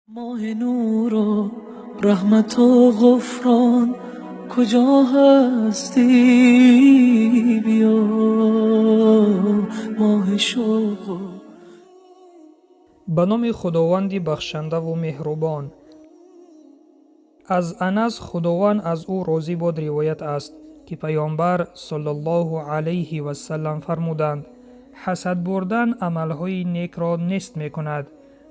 ماه نور و رحمت و غفران کجا هستی؟ بیا ماه شوق به نام خداوند بخشنده و مهربان. از انس خداوند از او راضی باد روایت است که پیامبر صلی الله علیه و سلم فرمودند: حسد بردن عملهای نیک را نیست می کند،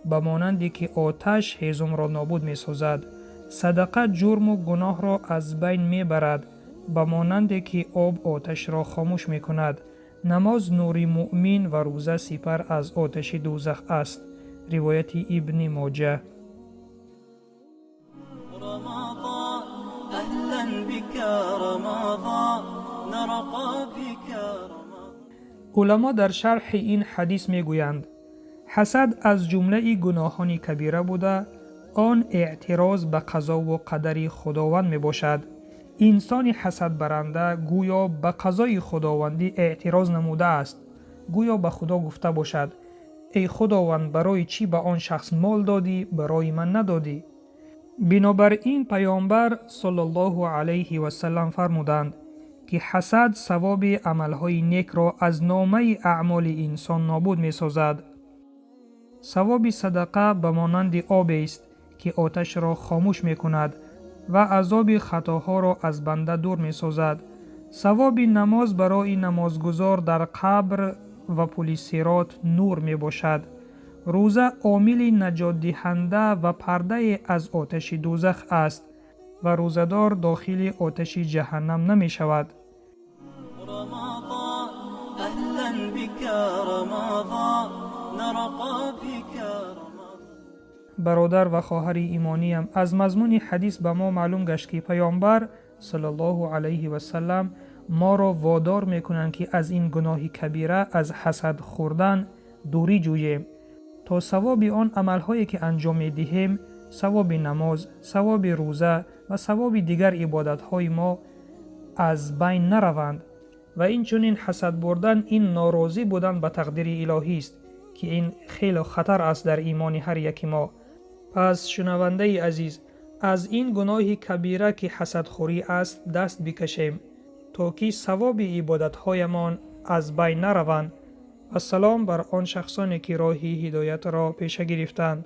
به مانندی که آتش هیزم را نابود می سازد. صدقه جرم و گناه را از بین می برد، به مانندی که آب آتش را خاموش می کند. نماز نور مؤمن و روزه سپر از آتش دوزخ است. روایت ابن ماجه. رمضان أهلا بك رمضان نرقى بك رمضان. علما در شرح این حدیث می گویند حسد از جمله گناهان کبیره بوده، آن اعتراض به قضا و قدر خداوند می باشد. انسان حسد برنده گویا به قضای خداوندی اعتراض نموده است، گویا به خدا گفته باشد: ای خداوند، برای چی به آن شخص مال دادی برای من ندادی؟ بنابراین پیامبر صلی الله علیه و سلم فرمودند که حسد ثواب عملهای نیک را از نامه اعمال انسان نابود می سازد. ثواب صدقه به مانند آب است که آتش را خاموش می کند و عذاب خطاها را از بنده دور می سازد. ثواب نماز برای نمازگزار در قبر و پل صراط نور می باشد. روزه عامل نجات دهنده و پرده از آتش دوزخ است و روزه‌دار داخل آتش جهنم نمی شود. رمضان أهلا بك رمضان نرقى بك رمضان. برادر و خواهر ایمانیم، از مضمون حدیث به ما معلوم گشت که پیامبر صلی الله علیه و سلم ما را وادار میکنند که از این گناه کبیره، از حسد خوردن دوری جوییم تا ثواب آن عملهایی که انجام میدهیم، ثواب نماز، ثواب روزه و ثواب دیگر عبادتهای ما از بین نروند. و این چنین حسد بردن، این ناراضی بودن به تقدیر الهی است که این خیلی خطر است در ایمان هر یک ما. پس شنونده عزیز، از این گناه کبیره که حسدخوری است دست بکشیم تا که ثواب عبادتهایمان از بین نروند. و سلام بر آن شخصانی که راه هدایت را پیش گرفتند.